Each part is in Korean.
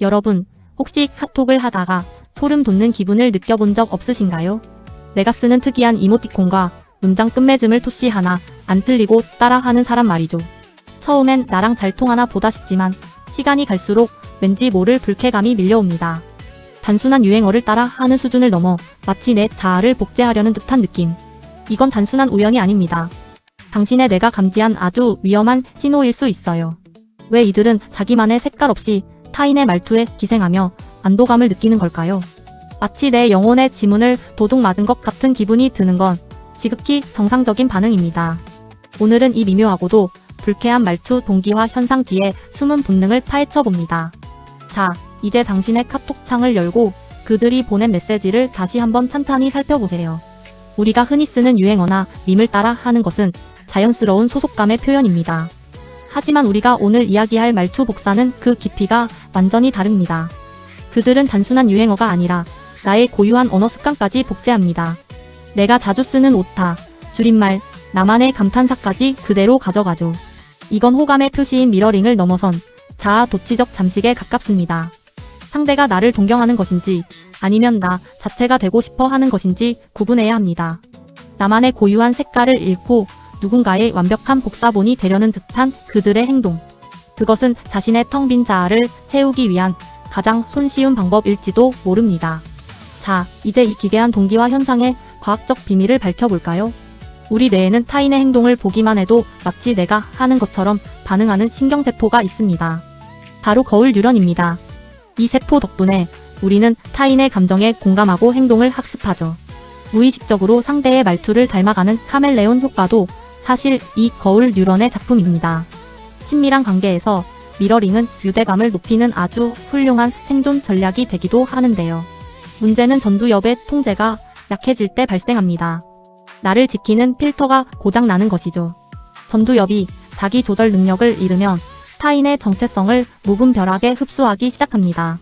여러분, 혹시 카톡을 하다가 소름 돋는 기분을 느껴본 적 없으신가요? 내가 쓰는 특이한 이모티콘과 문장 끝맺음을 토시 하나 안 틀리고 따라하는 사람 말이죠. 처음엔 나랑 잘 통하나 보다 싶지만 시간이 갈수록 왠지 모를 불쾌감이 밀려옵니다. 단순한 유행어를 따라 하는 수준을 넘어 마치 내 자아를 복제하려는 듯한 느낌. 이건 단순한 우연이 아닙니다. 당신의 뇌가 감지한 아주 위험한 신호일 수 있어요. 왜 이들은 자기만의 색깔 없이 타인의 말투에 기생하며 안도감을 느끼는 걸까요? 마치 내 영혼의 지문을 도둑 맞은 것 같은 기분이 드는 건 지극히 정상적인 반응입니다. 오늘은 이 미묘하고도 불쾌한 말투 동기화 현상 뒤에 숨은 본능을 파헤쳐 봅니다. 자, 이제 당신의 카톡 창을 열고 그들이 보낸 메시지를 다시 한번 찬찬히 살펴보세요. 우리가 흔히 쓰는 유행어나 밈을 따라 하는 것은 자연스러운 소속감의 표현입니다. 하지만 우리가 오늘 이야기할 말투 복사는 그 깊이가 완전히 다릅니다. 그들은 단순한 유행어가 아니라 나의 고유한 언어 습관까지 복제합니다. 내가 자주 쓰는 오타, 줄임말, 나만의 감탄사까지 그대로 가져가죠. 이건 호감의 표시인 미러링을 넘어선 자아 도취적 잠식에 가깝습니다. 상대가 나를 동경하는 것인지 아니면 나 자체가 되고 싶어 하는 것인지 구분해야 합니다. 나만의 고유한 색깔을 잃고 누군가의 완벽한 복사본이 되려는 듯한 그들의 행동. 그것은 자신의 텅 빈 자아를 채우기 위한 가장 손쉬운 방법일지도 모릅니다. 자, 이제 이 기괴한 동기화 현상의 과학적 비밀을 밝혀볼까요? 우리 뇌에는 타인의 행동을 보기만 해도 마치 내가 하는 것처럼 반응하는 신경세포가 있습니다. 바로 거울 뉴런입니다. 이 세포 덕분에 우리는 타인의 감정에 공감하고 행동을 학습하죠. 무의식적으로 상대의 말투를 닮아가는 카멜레온 효과도 사실 이 거울 뉴런의 작품입니다. 친밀한 관계에서 미러링은 유대감을 높이는 아주 훌륭한 생존 전략이 되기도 하는데요. 문제는 전두엽의 통제가 약해질 때 발생합니다. 나를 지키는 필터가 고장나는 것이죠. 전두엽이 자기 조절 능력을 잃으면 타인의 정체성을 무분별하게 흡수하기 시작합니다.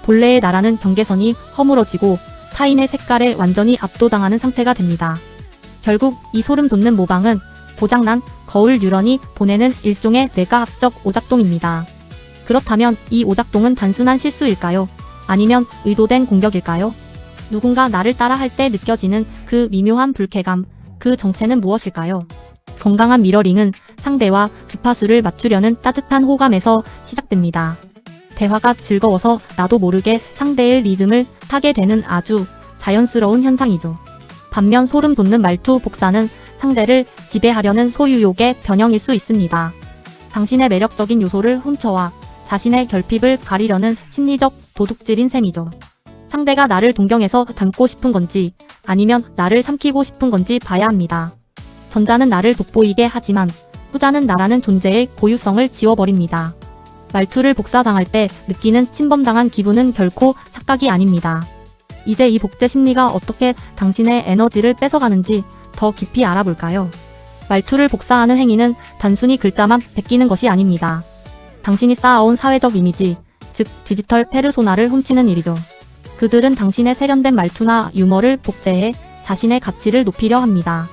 본래의 나라는 경계선이 허물어지고 타인의 색깔에 완전히 압도당하는 상태가 됩니다. 결국 이 소름 돋는 모방은 고장난 거울 뉴런이 보내는 일종의 뇌과학적 오작동입니다. 그렇다면 이 오작동은 단순한 실수일까요? 아니면 의도된 공격일까요? 누군가 나를 따라할 때 느껴지는 그 미묘한 불쾌감, 그 정체는 무엇일까요? 건강한 미러링은 상대와 주파수를 맞추려는 따뜻한 호감에서 시작됩니다. 대화가 즐거워서 나도 모르게 상대의 리듬을 타게 되는 아주 자연스러운 현상이죠. 반면 소름 돋는 말투 복사는 상대를 지배하려는 소유욕의 변형일 수 있습니다. 당신의 매력적인 요소를 훔쳐와 자신의 결핍을 가리려는 심리적 도둑질인 셈이죠. 상대가 나를 동경해서 닮고 싶은 건지 아니면 나를 삼키고 싶은 건지 봐야 합니다. 전자는 나를 돋보이게 하지만 후자는 나라는 존재의 고유성을 지워버립니다. 말투를 복사당할 때 느끼는 침범당한 기분은 결코 착각이 아닙니다. 이제 이 복제 심리가 어떻게 당신의 에너지를 뺏어가는지 더 깊이 알아볼까요? 말투를 복사하는 행위는 단순히 글자만 베끼는 것이 아닙니다. 당신이 쌓아온 사회적 이미지, 즉 디지털 페르소나를 훔치는 일이죠. 그들은 당신의 세련된 말투나 유머를 복제해 자신의 가치를 높이려 합니다.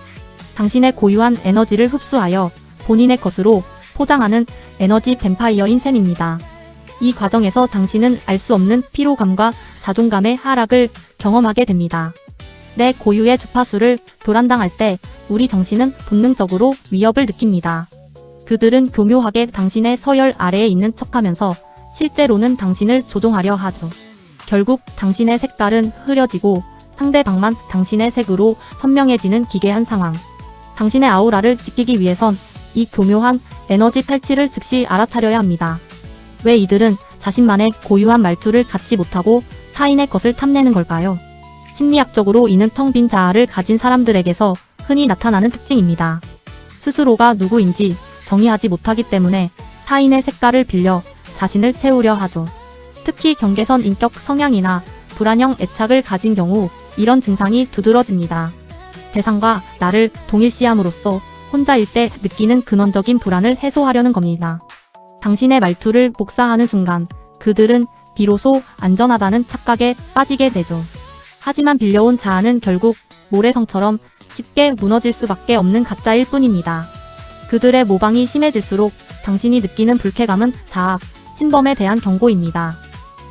당신의 고유한 에너지를 흡수하여 본인의 것으로 포장하는 에너지 뱀파이어인 셈입니다. 이 과정에서 당신은 알 수 없는 피로감과 자존감의 하락을 경험하게 됩니다. 내 고유의 주파수를 도란당할 때 우리 정신은 본능적으로 위협을 느낍니다. 그들은 교묘하게 당신의 서열 아래에 있는 척하면서 실제로는 당신을 조종하려 하죠. 결국 당신의 색깔은 흐려지고 상대방만 당신의 색으로 선명해지는 기괴한 상황. 당신의 아우라를 지키기 위해선 이 교묘한 에너지 탈취를 즉시 알아차려야 합니다. 왜 이들은 자신만의 고유한 말투를 갖지 못하고 타인의 것을 탐내는 걸까요? 심리학적으로 이는 텅 빈 자아를 가진 사람들에게서 흔히 나타나는 특징입니다. 스스로가 누구인지 정의하지 못하기 때문에 타인의 색깔을 빌려 자신을 채우려 하죠. 특히 경계선 인격 성향이나 불안형 애착을 가진 경우 이런 증상이 두드러집니다. 대상과 나를 동일시함으로써 혼자일 때 느끼는 근원적인 불안을 해소하려는 겁니다. 당신의 말투를 복사하는 순간 그들은 비로소 안전하다는 착각에 빠지게 되죠. 하지만 빌려온 자아는 결국 모래성처럼 쉽게 무너질 수밖에 없는 가짜일 뿐입니다. 그들의 모방이 심해질수록 당신이 느끼는 불쾌감은 자아, 침범에 대한 경고입니다.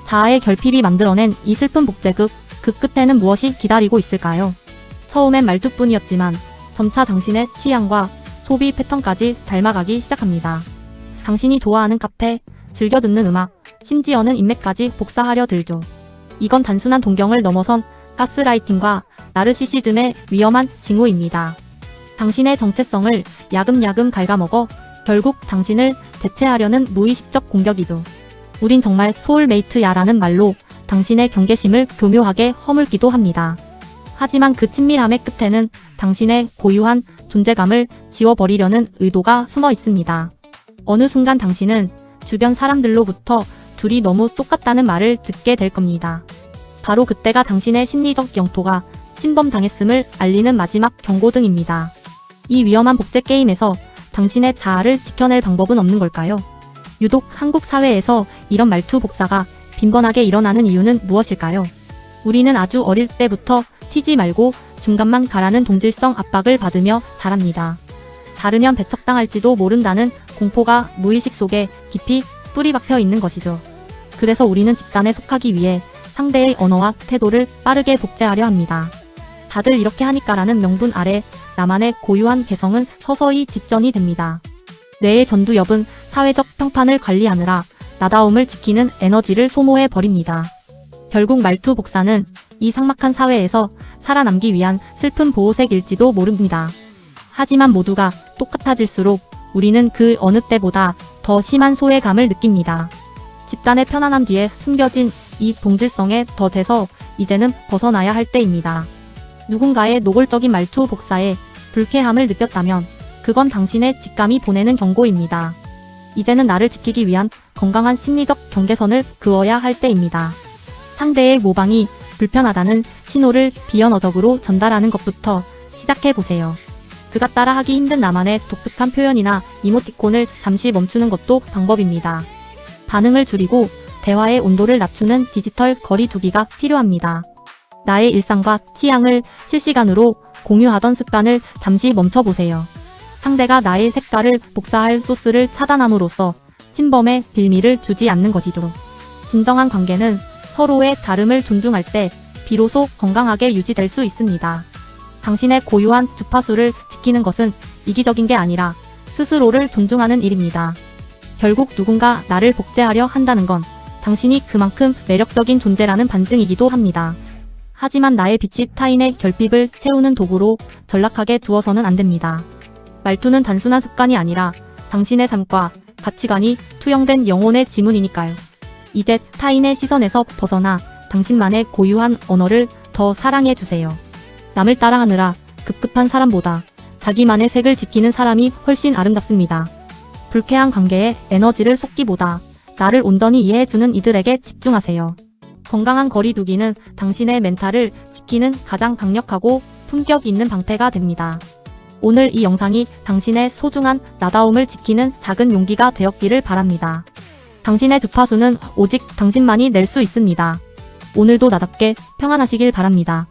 자아의 결핍이 만들어낸 이 슬픈 복제극, 그 끝에는 무엇이 기다리고 있을까요? 처음엔 말투뿐이었지만 점차 당신의 취향과 소비 패턴까지 닮아가기 시작합니다. 당신이 좋아하는 카페, 즐겨 듣는 음악, 심지어는 인맥까지 복사하려 들죠. 이건 단순한 동경을 넘어선 가스라이팅과 나르시시즘의 위험한 징후입니다. 당신의 정체성을 야금야금 갉아먹어 결국 당신을 대체하려는 무의식적 공격이죠. 우린 정말 소울메이트야라는 말로 당신의 경계심을 교묘하게 허물기도 합니다. 하지만 그 친밀함의 끝에는 당신의 고유한 존재감을 지워버리려는 의도가 숨어 있습니다. 어느 순간 당신은 주변 사람들로부터 둘이 너무 똑같다는 말을 듣게 될 겁니다. 바로 그때가 당신의 심리적 영토가 침범당했음을 알리는 마지막 경고등입니다. 이 위험한 복제 게임에서 당신의 자아를 지켜낼 방법은 없는 걸까요? 유독 한국 사회에서 이런 말투 복사가 빈번하게 일어나는 이유는 무엇일까요? 우리는 아주 어릴 때부터 튀지 말고 중간만 가라는 동질성 압박을 받으며 자랍니다. 다르면 배척당할지도 모른다는 공포가 무의식 속에 깊이 뿌리박혀 있는 것이죠. 그래서 우리는 집단에 속하기 위해 상대의 언어와 태도를 빠르게 복제하려 합니다. 다들 이렇게 하니까라는 명분 아래 나만의 고유한 개성은 서서히 뒷전이 됩니다. 뇌의 전두엽은 사회적 평판을 관리하느라 나다움을 지키는 에너지를 소모해 버립니다. 결국 말투 복사는 이 삭막한 사회에서 살아남기 위한 슬픈 보호색일지도 모릅니다. 하지만 모두가 똑같아질수록 우리는 그 어느 때보다 더 심한 소외감을 느낍니다. 집단의 편안함 뒤에 숨겨진 이 동질성에 덫에서 이제는 벗어나야 할 때입니다. 누군가의 노골적인 말투 복사에 불쾌함을 느꼈다면 그건 당신의 직감이 보내는 경고입니다. 이제는 나를 지키기 위한 건강한 심리적 경계선을 그어야 할 때입니다. 상대의 모방이 불편하다는 신호를 비언어적으로 전달하는 것부터 시작해보세요. 그가 따라하기 힘든 나만의 독특한 표현이나 이모티콘을 잠시 멈추는 것도 방법입니다. 반응을 줄이고 대화의 온도를 낮추는 디지털 거리두기가 필요합니다. 나의 일상과 취향을 실시간으로 공유하던 습관을 잠시 멈춰보세요. 상대가 나의 색깔을 복사할 소스를 차단함으로써 침범의 빌미를 주지 않는 것이죠. 진정한 관계는 서로의 다름을 존중할 때 비로소 건강하게 유지될 수 있습니다. 당신의 고유한 주파수를 지키는 것은 이기적인 게 아니라 스스로를 존중하는 일입니다. 결국 누군가 나를 복제하려 한다는 건 당신이 그만큼 매력적인 존재라는 반증이기도 합니다. 하지만 나의 빛이 타인의 결핍을 채우는 도구로 전락하게 두어서는 안 됩니다. 말투는 단순한 습관이 아니라 당신의 삶과 가치관이 투영된 영혼의 지문이니까요. 이제 타인의 시선에서 벗어나 당신만의 고유한 언어를 더 사랑해주세요. 남을 따라하느라 급급한 사람보다 자기만의 색을 지키는 사람이 훨씬 아름답습니다. 불쾌한 관계에 에너지를 쏟기보다 나를 온전히 이해해주는 이들에게 집중하세요. 건강한 거리두기는 당신의 멘탈을 지키는 가장 강력하고 품격 있는 방패가 됩니다. 오늘 이 영상이 당신의 소중한 나다움을 지키는 작은 용기가 되었기를 바랍니다. 당신의 주파수는 오직 당신만이 낼 수 있습니다. 오늘도 나답게 평안하시길 바랍니다.